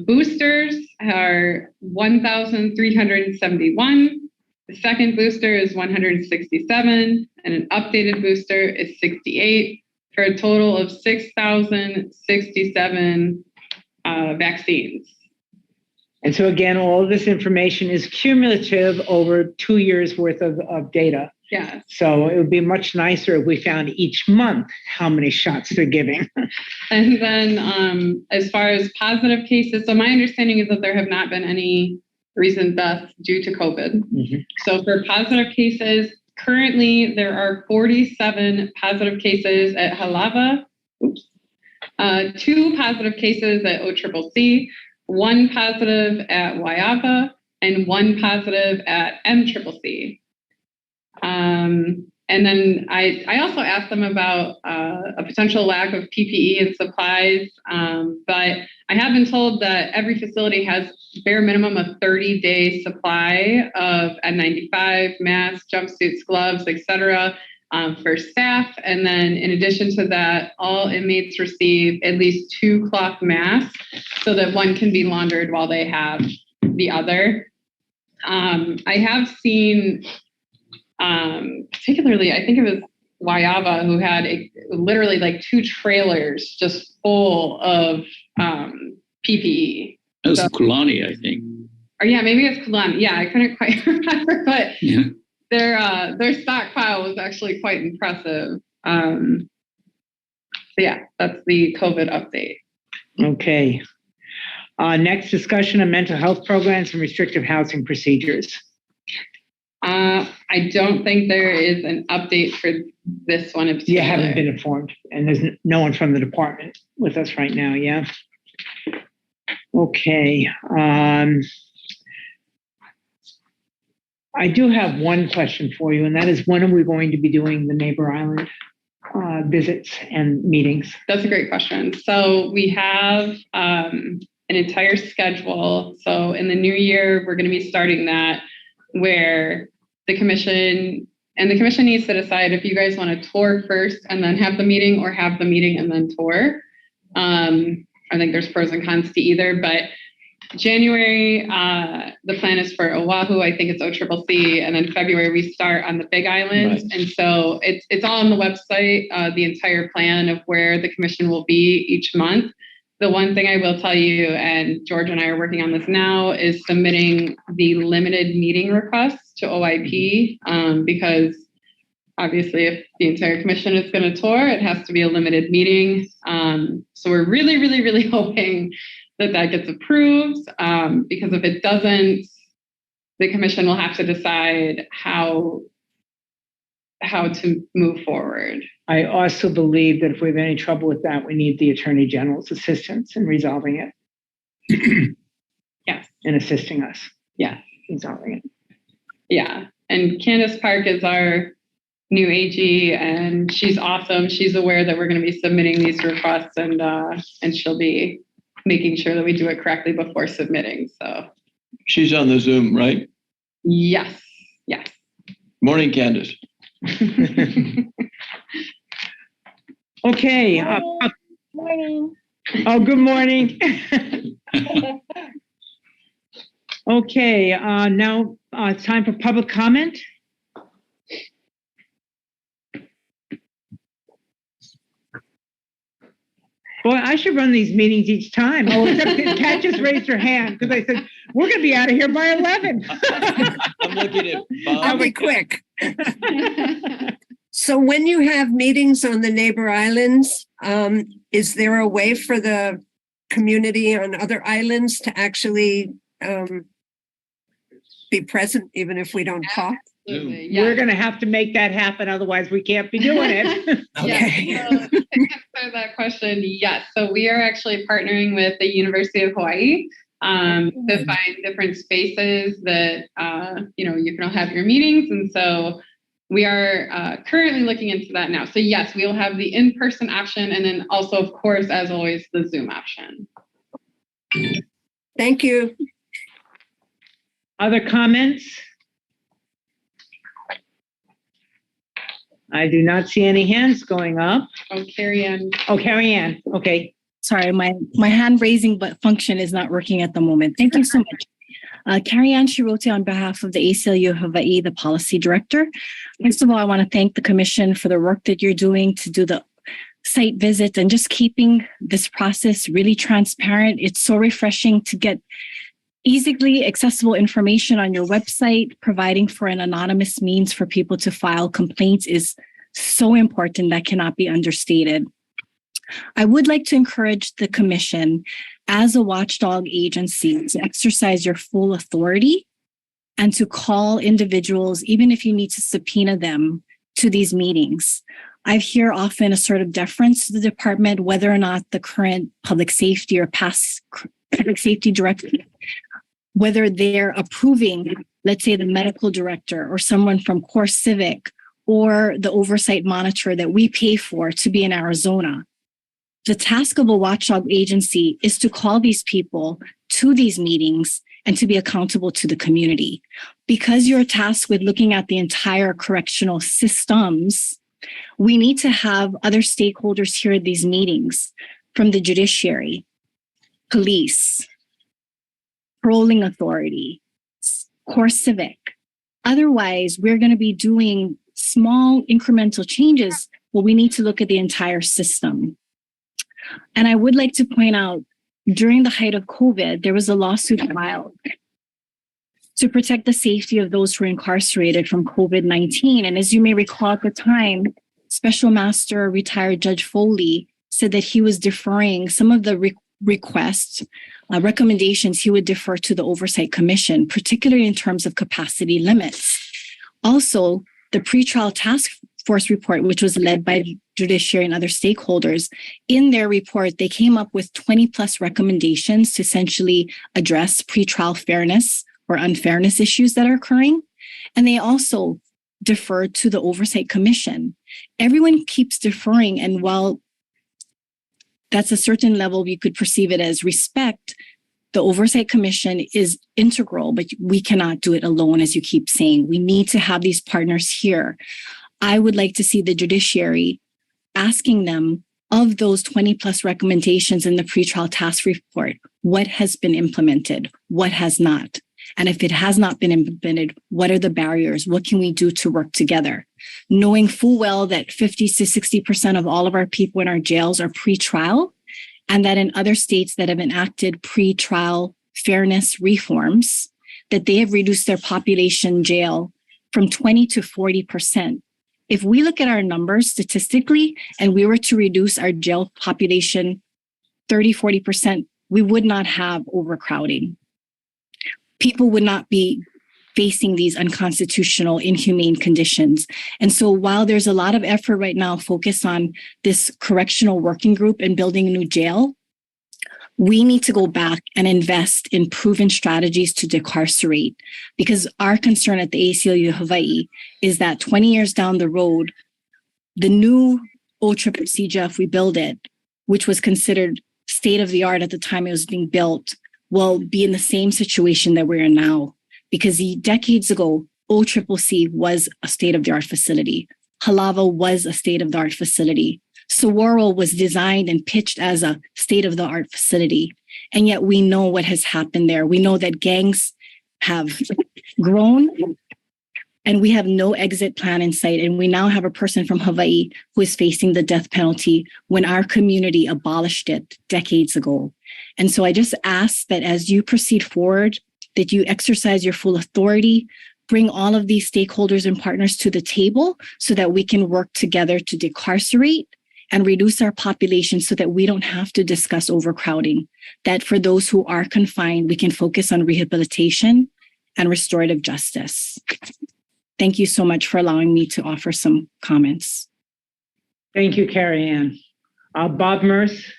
Boosters are 1,371. The second booster is 167, and an updated booster is 68, for a total of 6,067 vaccines. And so again, all of this information is cumulative over 2 years worth of data. Yeah. So it would be much nicer if we found each month how many shots they're giving. And then as far as positive cases, so my understanding is that there have not been any recent deaths due to COVID. Mm-hmm. So for positive cases, currently there are 47 positive cases at Halava, 2 positive cases at OCCC, 1 positive at Waiava, and 1 positive at MCCC. And then I also asked them about a potential lack of PPE and supplies, but I have been told that every facility has bare minimum of 30-day supply of N95, masks, jumpsuits, gloves, etc. For staff. And then in addition to that, all inmates receive at least 2 cloth masks so that one can be laundered while they have the other. I have seen, particularly, I think it was Waiava, who had literally like 2 trailers just full of PPE. That was Kulani, I think. Or yeah, maybe it's Kulani. Yeah, I couldn't quite remember, but yeah. Their stockpile was actually quite impressive. So yeah, that's the COVID update. Okay. Next, discussion of mental health programs and restrictive housing procedures. I don't think there is an update for this one in particular. You haven't been informed, and there's no one from the department with us right now, yeah? Okay. I do have one question for you, and that is, when are we going to be doing the Neighbor Island visits and meetings? That's a great question. So we have an entire schedule. So in the new year, we're going to be starting that, where the commission needs to decide if you guys want to tour first and then have the meeting, or have the meeting and then tour. I think there's pros and cons to either, but January, the plan is for Oahu. I think it's OCCC, and then February we start on the Big Island. Right. And so it's all on the website, the entire plan of where the commission will be each month. The one thing I will tell you, and George and I are working on this now, is submitting the limited meeting requests to OIP, because obviously if the entire commission is going to tour, it has to be a limited meeting. So we're really, really, really hoping that gets approved, because if it doesn't, the commission will have to decide how how to move forward. I also believe that if we have any trouble with that, we need the Attorney General's assistance in resolving it. Yes. And assisting us. Yeah. In resolving it. Yeah. And Candace Park is our new AG, and she's awesome. She's aware that we're going to be submitting these requests, and she'll be making sure that we do it correctly before submitting. So She's on the Zoom, right? yes. Morning, Candace. Okay. Morning. Oh, good morning. Okay, now it's time for public comment. Boy, I should run these meetings each time. Oh, except Kat just raised her hand because I said, we're going to be out of here by 11. I'm looking at Bob. I'll be quick. So when you have meetings on the neighbor islands, is there a way for the community on other islands to actually be present, even if we don't talk? Absolutely. We're going to have to make that happen. Otherwise, we can't be doing it. Okay. Yeah, so to answer that question, yes. So we are actually partnering with the University of Hawaii to find different spaces that you can all have your meetings, and so we are currently looking into that now. So yes, we will have the in-person option, and then also, of course, as always, the Zoom option. Thank you. Other comments? I do not see any hands going up. Oh, Carrie Ann. Oh, Carrie Ann. Okay. Sorry, my hand raising function is not working at the moment. Thank you so much. Carrie Ann Shirote on behalf of the ACLU of Hawaii, the policy director. First of all, I want to thank the commission for the work that you're doing to do the site visit and just keeping this process really transparent. It's so refreshing to get easily accessible information on your website. Providing for an anonymous means for people to file complaints is so important. That cannot be understated. I would like to encourage the commission as a watchdog agency to exercise your full authority and to call individuals, even if you need to subpoena them, to these meetings. I hear often a sort of deference to the department, whether or not the current public safety or past public safety director, whether they're approving, let's say, the medical director or someone from Core Civic or the oversight monitor that we pay for to be in Arizona. The task of a watchdog agency is to call these people to these meetings and to be accountable to the community. Because you're tasked with looking at the entire correctional systems, we need to have other stakeholders here at these meetings, from the judiciary, police, paroling authority, Core Civic. Otherwise, we're going to be doing small incremental changes, but we need to look at the entire system. And I would like to point out, during the height of COVID, there was a lawsuit filed to protect the safety of those who are incarcerated from COVID-19. And as you may recall at the time, Special Master retired Judge Foley said that he was deferring some of the requests, recommendations he would defer to the Oversight Commission, particularly in terms of capacity limits. Also, the pretrial task force report, which was led by judiciary and other stakeholders, in their report, they came up with 20 plus recommendations to essentially address pretrial fairness or unfairness issues that are occurring. And they also deferred to the Oversight Commission. Everyone keeps deferring, and while that's a certain level, you could perceive it as respect, the Oversight Commission is integral, but we cannot do it alone, as you keep saying. We need to have these partners here. I would like to see the judiciary asking them, of those 20 plus recommendations in the pretrial task report, what has been implemented, what has not? And if it has not been implemented, what are the barriers? What can we do to work together? Knowing full well that 50 to 60% of all of our people in our jails are pretrial, and that in other states that have enacted pretrial fairness reforms, that they have reduced their population jail from 20 to 40%. If we look at our numbers statistically, and we were to reduce our jail population 30, 40%, we would not have overcrowding. People would not be facing these unconstitutional, inhumane conditions. And so while there's a lot of effort right now focused on this correctional working group and building a new jail, we need to go back and invest in proven strategies to decarcerate, because our concern at the ACLU Hawaii is that 20 years down the road, the new OCCC, if we build it, which was considered state of the art at the time it was being built, will be in the same situation that we're in now. Because decades ago, OCCC was a state-of-the-art facility. Halava was a state-of-the-art facility. Saguaro was designed and pitched as a state-of-the-art facility. And yet we know what has happened there. We know that gangs have grown and we have no exit plan in sight. And we now have a person from Hawaii who is facing the death penalty when our community abolished it decades ago. And so I just ask that as you proceed forward, that you exercise your full authority, bring all of these stakeholders and partners to the table so that we can work together to decarcerate and reduce our population so that we don't have to discuss overcrowding, that for those who are confined, we can focus on rehabilitation and restorative justice. Thank you so much for allowing me to offer some comments. Thank you, Carrie Ann. Bob Merce.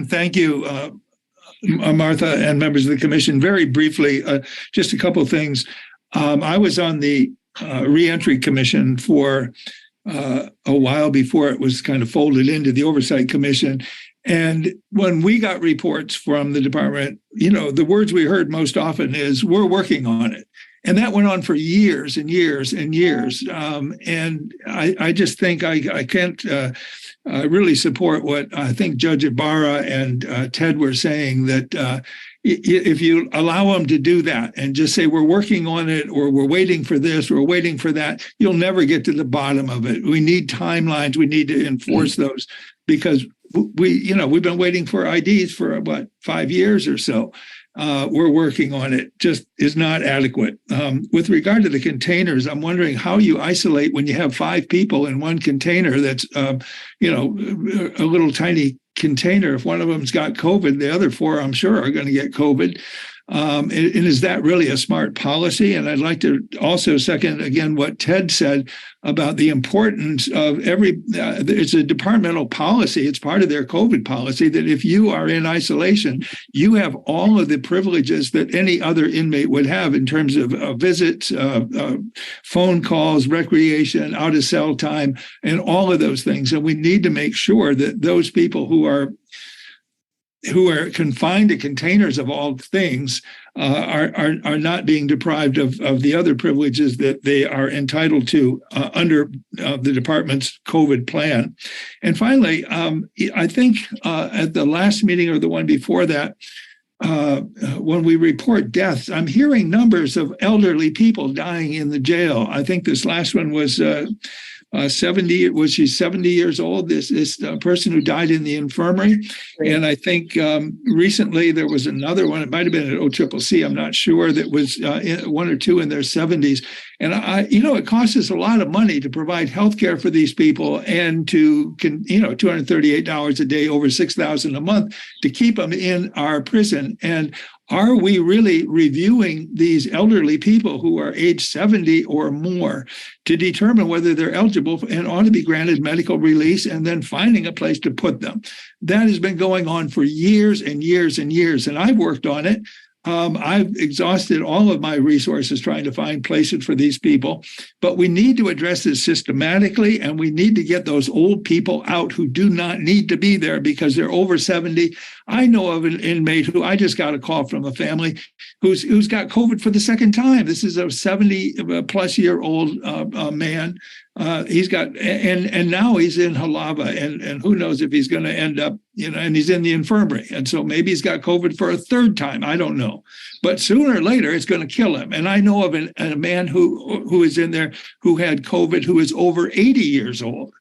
Thank you, Martha and members of the commission. Very briefly, just a couple of things. I was on the reentry commission for a while before it was kind of folded into the Oversight Commission. And when we got reports from the department, the words we heard most often is, we're working on it. And that went on for years and years and years. And I just think I can't really support what I think Judge Ibarra and Ted were saying, that if you allow them to do that and just say, we're working on it, or we're waiting for this, or we're waiting for that, you'll never get to the bottom of it. We need timelines. We need to enforce those, because we've been waiting for IDs for 5 years or so. We're working on it, just is not adequate. With regard to the containers, I'm wondering how you isolate when you have 5 people in one container that's, a little tiny container. If one of them's got COVID, the other 4, I'm sure, are going to get COVID. And is that really a smart policy? And I'd like to also second again what Ted said about the importance of it's a departmental policy. It's part of their COVID policy that if you are in isolation, you have all of the privileges that any other inmate would have in terms of visits, phone calls, recreation, out of cell time, and all of those things. And we need to make sure that those people who are confined to containers of all things are not being deprived of the other privileges that they are entitled to under the department's COVID plan. And finally, I think at the last meeting or the one before that, when we report deaths, I'm hearing numbers of elderly people dying in the jail. I think this last one was 70. Was she 70 years old? This person who died in the infirmary. And I think recently there was another one. It might have been at OCCC. I'm not sure. That was 1 or 2 in their 70s. And it costs us a lot of money to provide health care for these people, and to $238 a day, over $6,000 a month, to keep them in our prison. And are we really reviewing these elderly people who are age 70 or more to determine whether they're eligible and ought to be granted medical release, and then finding a place to put them? That has been going on for years and years and years, and I've worked on it. I've exhausted all of my resources trying to find places for these people, but we need to address this systematically, and we need to get those old people out who do not need to be there because they're over 70. I know of an inmate who I just got a call from a family who's got COVID for the second time. This is a 70-plus-year-old man. He's got, and now he's in Halava, and who knows if he's going to end up, and he's in the infirmary. And so maybe he's got COVID for a third time. I don't know. But sooner or later, it's going to kill him. And I know of a man who is in there who had COVID, who is over 80 years old.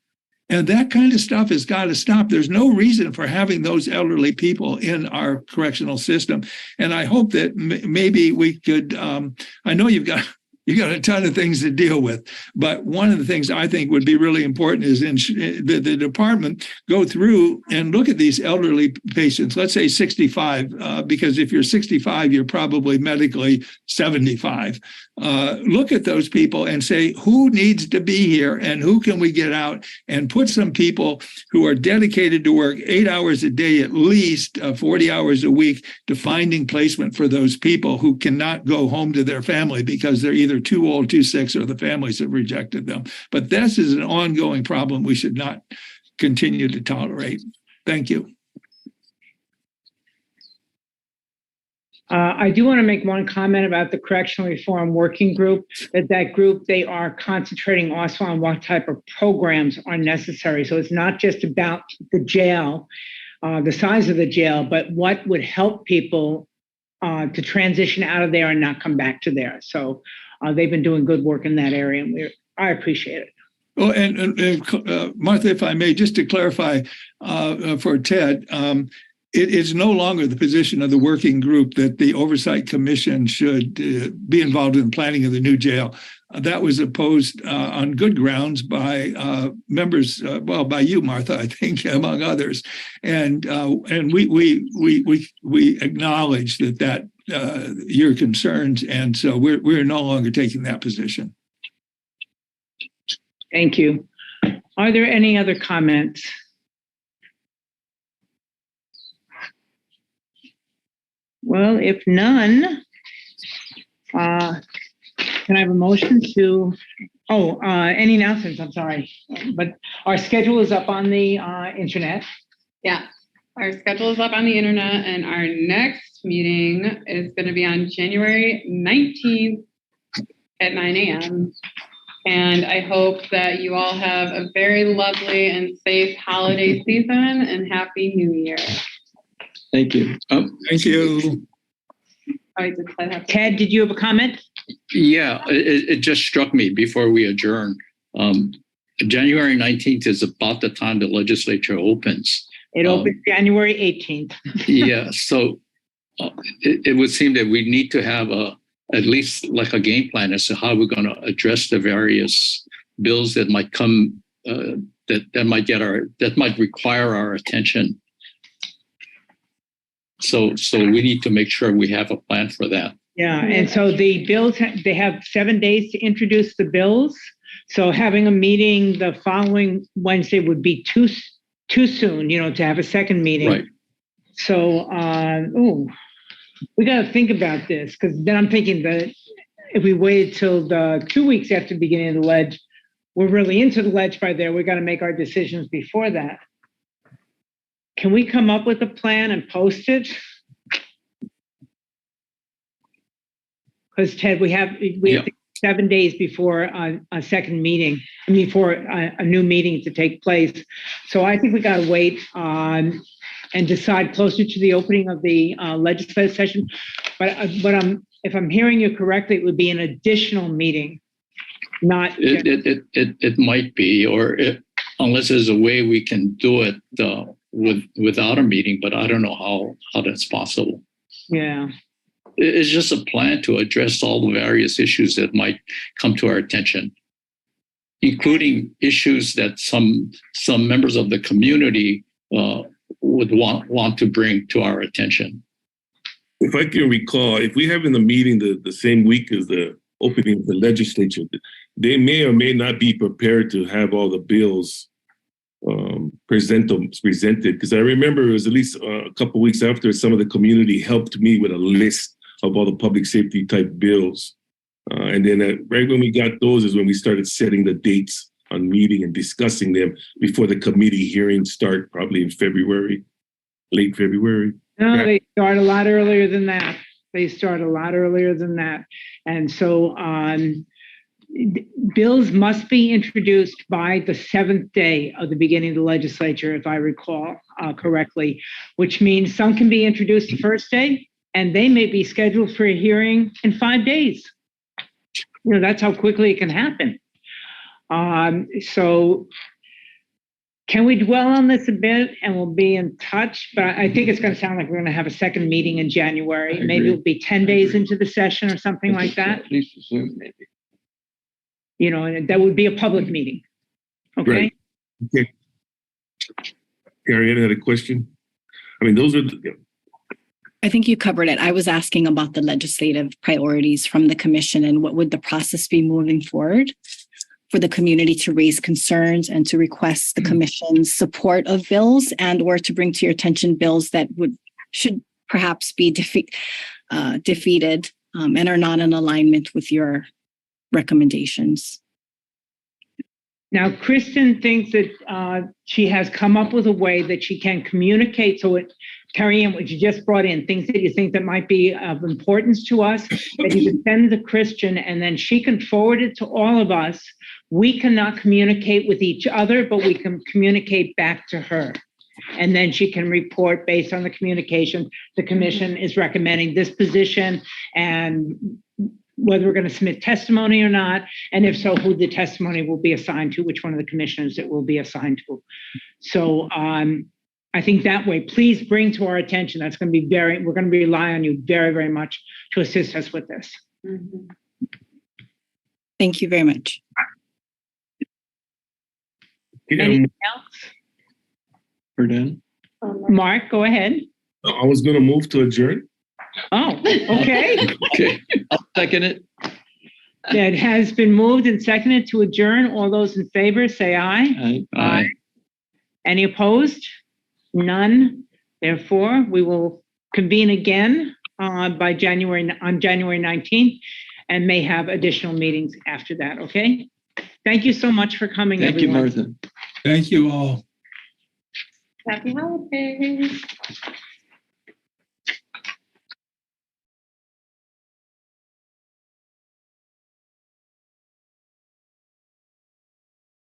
And that kind of stuff has got to stop. There's no reason for having those elderly people in our correctional system. And I hope that maybe we could, I know you've got You got a ton of things to deal with. But one of the things I think would be really important is the department go through and look at these elderly patients, let's say 65, because if you're 65, you're probably medically 75. Look at those people and say, who needs to be here and who can we get out, and put some people who are dedicated to work 8 hours a day, at least 40 hours a week, to finding placement for those people who cannot go home to their family because they're either too old, too sick, or the families have rejected them. But this is an ongoing problem we should not continue to tolerate. Thank you. I do want to make one comment about the Correctional Reform Working Group, that group, they are concentrating also on what type of programs are necessary. So it's not just about the jail, the size of the jail, but what would help people to transition out of there and not come back to there. So they've been doing good work in that area, and I appreciate it. Well, and Martha, if I may, just to clarify for Ted, it is no longer the position of the working group that the Oversight Commission should be involved in the planning of the new jail. That was opposed on good grounds by members, by you, Martha, I think, among others, and we acknowledge that your concerns, and so we're no longer taking that position. Thank you. Are there any other comments? Well, if none, can I have a motion to, any announcements? I'm sorry, but our schedule is up on the internet. Yeah, our schedule is up on the internet, and our next meeting is going to be on January 19th at 9 a.m. And I hope that you all have a very lovely and safe holiday season and Happy New Year. Thank you. Thank you. Ted, did you have a comment? Yeah, it just struck me before we adjourn. January 19th is about the time the legislature opens. It opens January 18th. Yeah, so it would seem that we need to have at least like a game plan as to how we're going to address the various bills that might come, that might require our attention. So we need to make sure we have a plan for that. Yeah, and so the bills, they have 7 days to introduce the bills. So having a meeting the following Wednesday would be too soon, to have a second meeting. Right. So, we got to think about this, because then I'm thinking that if we waited till the 2 weeks after the beginning of the ledge, we're really into the ledge by there. We got to make our decisions before that. Can we come up with a plan and post it? Because Ted, we have 7 days before a second meeting, before a new meeting to take place. So I think we got to wait and decide closer to the opening of the legislative session. But if I'm hearing you correctly, it would be an additional meeting, not. It might be, or unless there's a way we can do it without a meeting, but I don't know how that's possible. Yeah. It's just a plan to address all the various issues that might come to our attention, including issues that some members of the community would want to bring to our attention. If I can recall, if we have in the meeting the same week as the opening of the legislature, they may or may not be prepared to have all the bills presented, because I remember it was at least a couple of weeks after some of the community helped me with a list of all the public safety type bills. And then right when we got those is when we started setting the dates on meeting and discussing them before the committee hearings start, probably in February, late February. No, yeah. They start a lot earlier than that. And so bills must be introduced by the 7th day of the beginning of the legislature, if I recall correctly, which means some can be introduced the first day, and they may be scheduled for a hearing in 5 days. That's how quickly it can happen. So can we dwell on this a bit, and we'll be in touch? But I think it's going to sound like we're going to have a second meeting in January. Maybe it'll be 10 days into the session or something like that. At least Zoom, maybe. and that would be a public meeting. Okay. Right. Okay. Carrie, any other question? I mean, those are I think you covered it. I was asking about the legislative priorities from the commission and what would the process be moving forward for the community to raise concerns and to request the commission's support of bills and or to bring to your attention bills that should perhaps be defeated and are not in alignment with your recommendations. Now, Kristen thinks that she has come up with a way that she can communicate. So, Carrie Ann, what you just brought in, things that you think that might be of importance to us, that you can send to Kristen, and then she can forward it to all of us. We cannot communicate with each other, but we can communicate back to her. And then she can report based on the communication. The commission is recommending this position and whether we're going to submit testimony or not, and if so, who the testimony will be assigned to, which one of the commissioners it will be assigned to. So I think that way, please bring to our attention, that's going to be we're going to rely on you very, very much to assist us with this. Mm-hmm. Thank you very much. Anything else? We're done. Mark, go ahead. I was going to move to adjourn. Oh, okay. Okay, I'll second it. It has been moved and seconded to adjourn. All those in favor, say aye. Aye. Any opposed? None. Therefore, we will convene again on January 19th and may have additional meetings after that, okay? Thank you so much for coming, Thank everyone. you, Martha. Thank you all. Happy holidays.